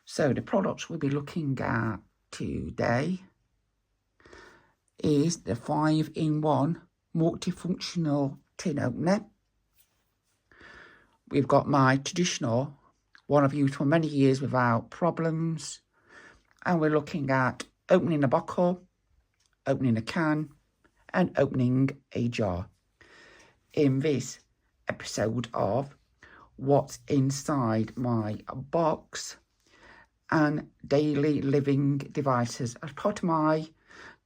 So the products we'll be looking at today is the 5-in-1 multifunctional tin opener. We've got my traditional one I've used for many years without problems, and we're looking at opening a bottle, opening a can, and opening a jar in this episode of what's inside my box and daily living devices as part of my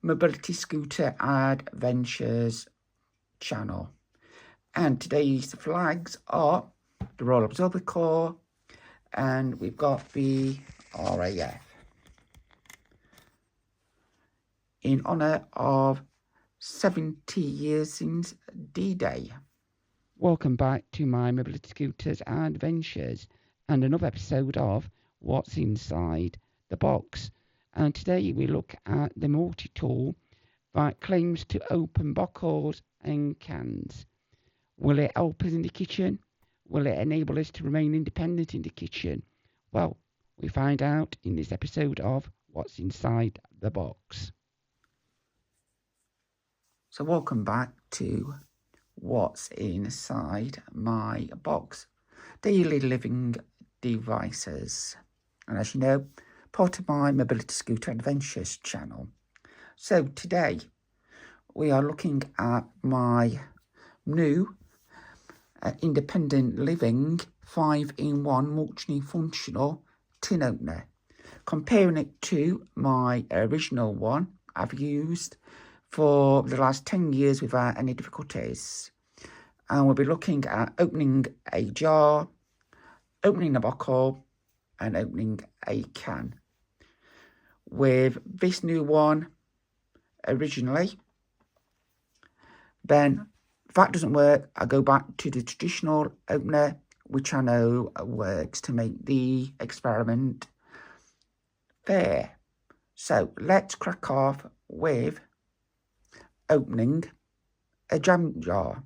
mobility scooter adventures channel. And today's flags are the Royal Observer Corps, and we've got the RAF in honour of 70 years since D-Day. Welcome back to my mobility scooters adventures and another episode of what's inside the box. And today we look at the multi-tool that claims to open bottles and cans. Will it help us in the kitchen? Will it enable us to remain independent in the kitchen? Well, we find out in this episode of what's inside the box. So welcome back to what's inside my box, daily living devices, and as you know, part of my mobility scooter adventures channel. So today we are looking at my new independent living 5-in-1 multifunctional tin opener, comparing it to my original one I've used for the last 10 years without any difficulties. And we'll be looking at opening a jar, opening a bottle, and opening a can. With this new one originally, then if that doesn't work, I go back to the traditional opener, which I know works to make the experiment fair. So let's crack off with opening a jam jar.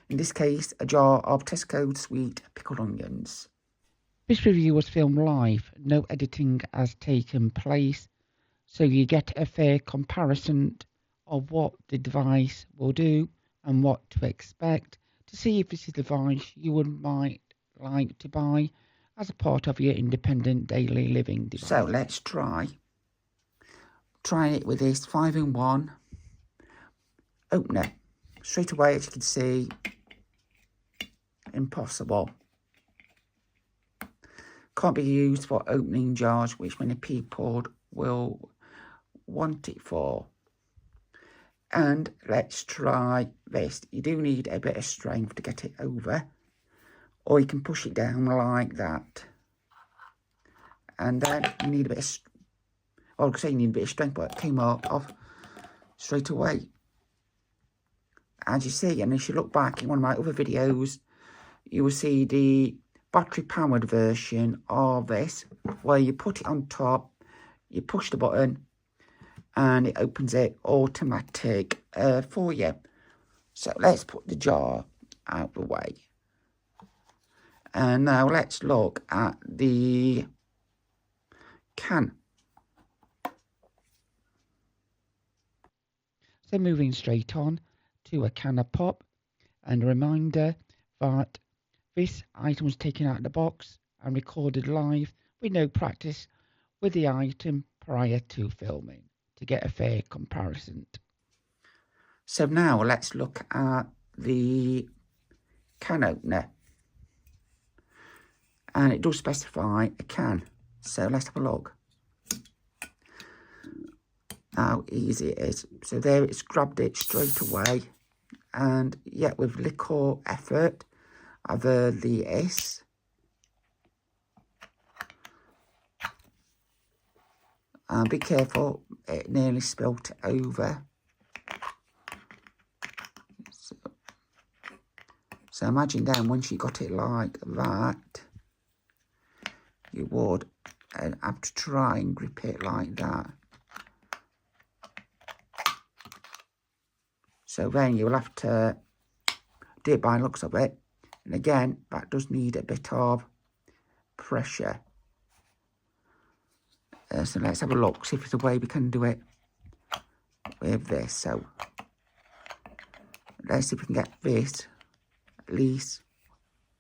In this case, a jar of Tesco sweet pickled onions. This review was filmed live, no editing has taken place, so you get a fair comparison of what the device will do and what to expect to see if this is a device you might like to buy as a part of your independent daily living device. So let's try it with this 5-in-1 opener. Straight away, as you can see, impossible. Can't be used for opening jars, which many people will want it for. And let's try this. You do need a bit of strength to get it over, or you can push it down like that. And then you need a bit of, well, I say you need a bit of strength, but it came off straight away. As you see, and as you look back in one of my other videos, you will see the battery-powered version of this, where you put it on top, you push the button, and it opens it automatic for you. So let's put the jar out of the way. And now let's look at the can. So moving straight on to a can of pop, and a reminder that this item was taken out of the box and recorded live with no practice with the item prior to filming to get a fair comparison. So now let's look at the can opener. And it does specify a can. So let's have a look how easy it is. So there, it's grabbed it straight away. And yet with little effort, I've heard the S. And be careful, it nearly spilt over. So imagine then once you got it like that, you would have to try and grip it like that. So then you'll have to do it by the looks of it. And again, that does need a bit of pressure. So let's have a look, see if there's a way we can do it with this. So let's see if we can get this at least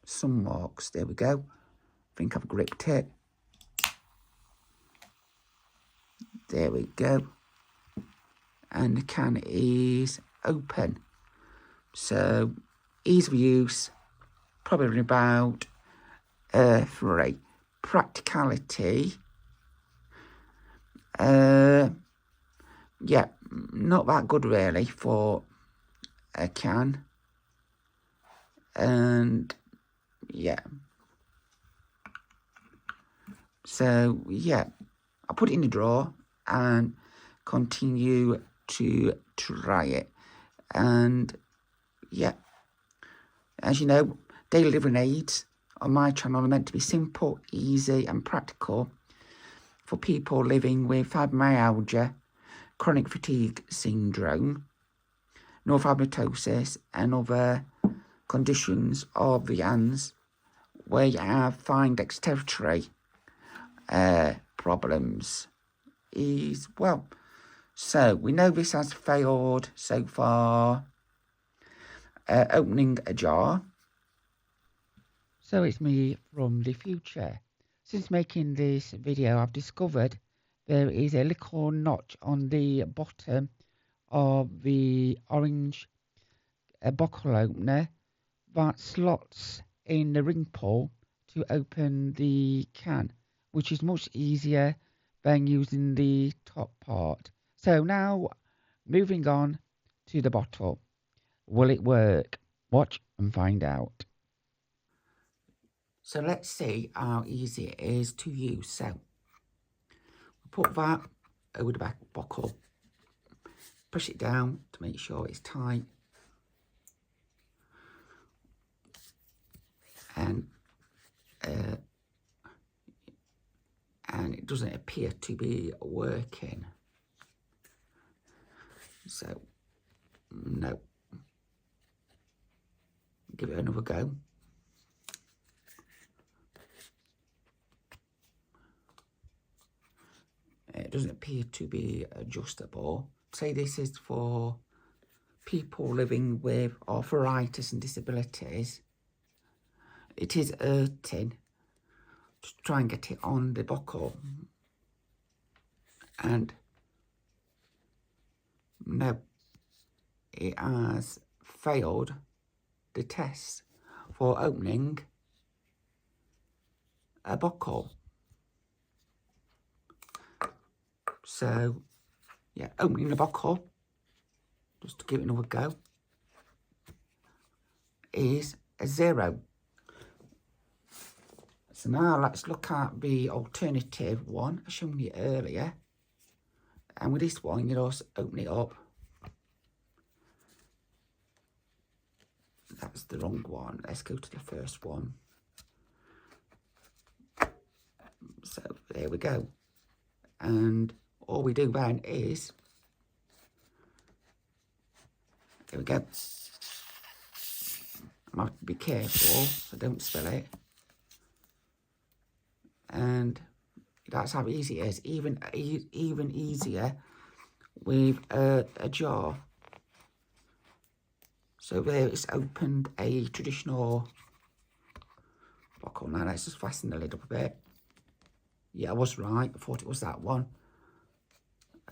some marks. There we go. I think I've gripped it. There we go. And the can is open. So ease of use, probably about 3. Practicality, yeah, not that good really for a can. And yeah, so yeah, I'll put it in the drawer and continue to try it. And yeah, as you know, daily living aids on my channel are meant to be simple, easy and practical for people living with fibromyalgia, chronic fatigue syndrome, neurofibromatosis and other conditions of the hands where you have fine dexterity problems as well. So we know this has failed so far. Opening a jar. So it's me from the future. Since making this video, I've discovered there is a little notch on the bottom of the orange bottle opener that slots in the ring pull to open the can, which is much easier than using the top part. So now, moving on to the bottle. Will it work? Watch and find out. So let's see how easy it is to use. So put that over the back bottle, push it down to make sure it's tight, and it doesn't appear to be working. So no, give it another go. It doesn't appear to be adjustable. Say this is for people living with arthritis and disabilities. It is hurting to try and get it on the buckle. And no, it has failed the test for opening a buckle. So, yeah, opening the buckle, just to give it another go, is a 0. So now let's look at the alternative one I showed you earlier. And with this one, you just open it up. That's the wrong one. Let's go to the first one. So there we go. And all we do then is, there we go. I have to be careful so I don't spill it. And that's how easy it is. Even easier with a jar. So there it's opened a traditional buckle. Now let's just fasten the lid up a bit. Yeah, I was right. I thought it was that one.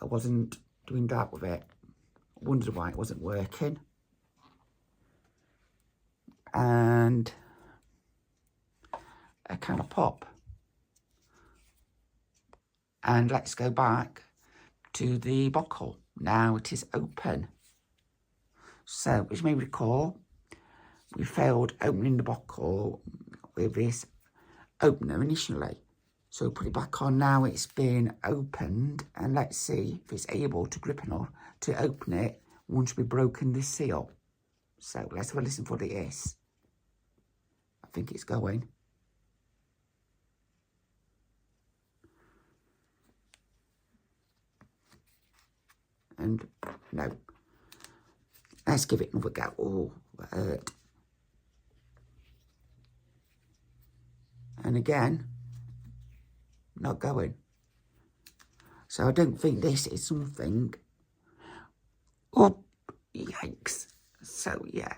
I wasn't doing that with it. I wondered why it wasn't working. And a kind of pop. And let's go back to the buckle. Now it is open. So, as you may recall, we failed opening the buckle with this opener initially. So put it back on now, it's been opened, and let's see if it's able to grip enough to open it once we've broken the seal. So let's have a listen for this. I think it's going. And no. Let's give it another go. Oh, that hurt. And again, not going. So I don't think this is something. Oh, yikes. So yeah,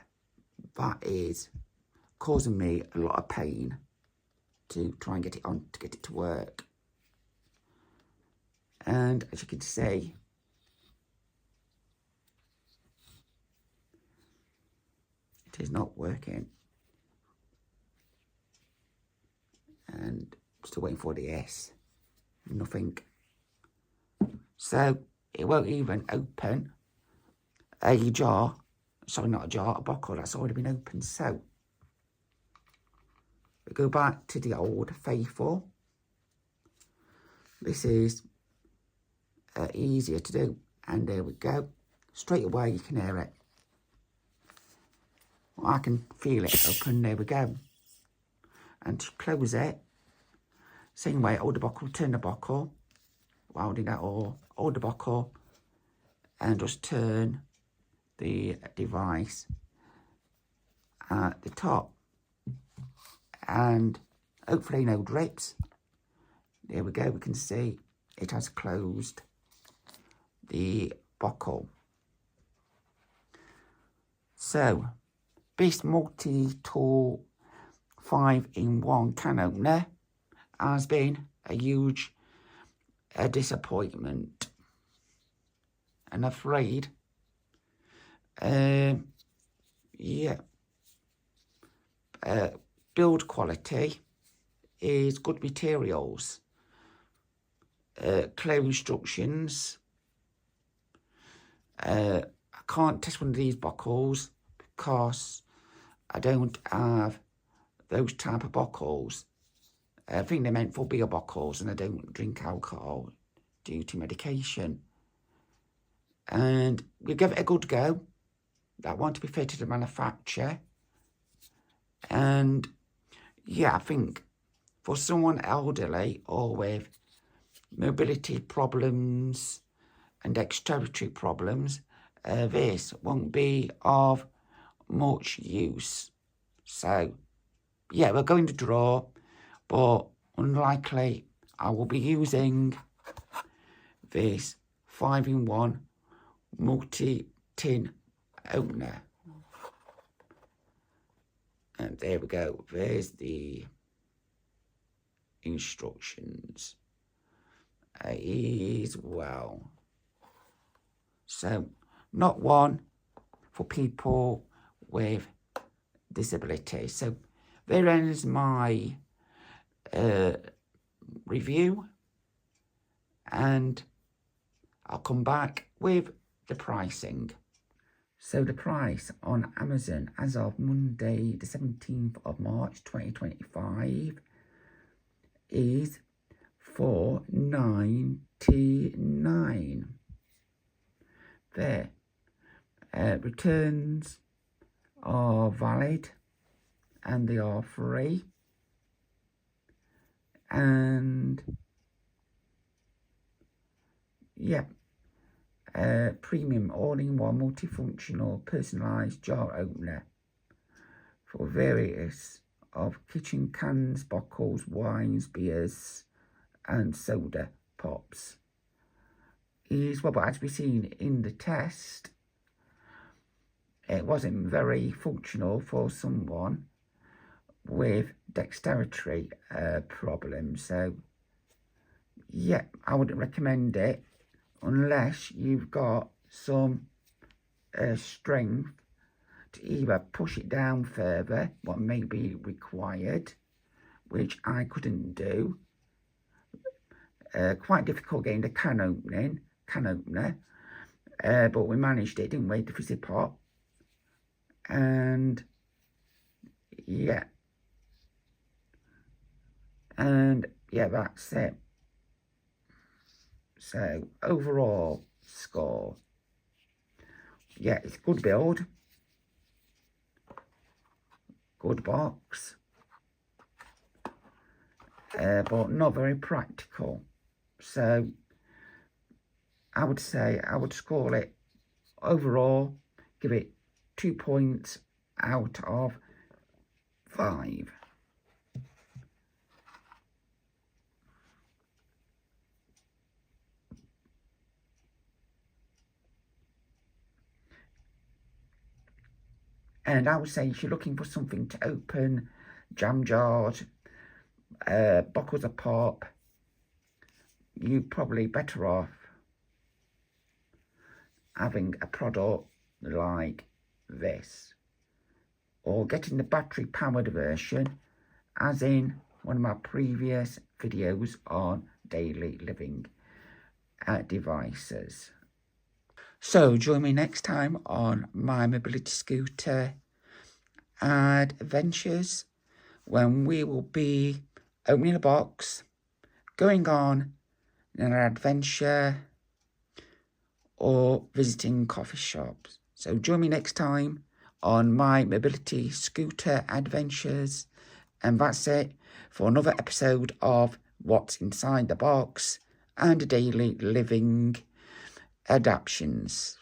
that is causing me a lot of pain to try and get it on, to get it to work. And as you can see, it is not working. And still waiting for the S. Nothing. So it won't even open a jar. Sorry, not a jar, a bottle that's already been opened. So we go back to the old faithful. This is easier to do. And there we go. Straight away you can hear it. Well, I can feel it open. There we go. And to close it, same way, hold the buckle, turn the buckle, holding that all, hold the buckle, and just turn the device at the top. And hopefully no drips. There we go, we can see it has closed the buckle. So, this multi-tool 5-in-1 can opener has been a huge disappointment. And afraid, build quality is good materials, clear instructions. I can't test one of these buckles because I don't have those type of buckles. I think they're meant for beer buckles, and I don't drink alcohol due to medication. And we give it a good go. That want to be fitted to manufacture. And yeah, I think for someone elderly or with mobility problems and dexterity problems, this won't be of much use. So yeah, we're going to draw, but unlikely I will be using this 5-in-1 multi-tin opener. And there we go, there's the instructions as well. So, not one for people with disabilities. So, there ends my review, and I'll come back with the pricing. So the price on Amazon as of Monday the 17th of March 2025 is $4.99. There. Returns are valid and they are free. And yeah, premium all-in-one multifunctional personalised jar opener for various of kitchen cans, bottles, wines, beers and soda pops. Is what as we've seen in the test, it wasn't very functional for someone with dexterity problems. So yeah, I wouldn't recommend it unless you've got some strength to either push it down further, what may be required, which I couldn't do. Quite difficult getting the can opener, but we managed it, didn't we, the fizzy pot. And yeah, that's it. So overall score, yeah, it's good build, good box, but not very practical. So I would say I would score it overall, give it 2 points out of 5. And I would say if you're looking for something to open, jam jars, bottles of pop, you're probably better off having a product like this, or getting the battery powered version, as in one of my previous videos on daily living devices. So join me next time on my mobility scooter adventures, when we will be opening a box, going on an adventure, or visiting coffee shops. So join me next time on my mobility scooter adventures. And that's it for another episode of What's Inside the Box and Daily Living Adaptions.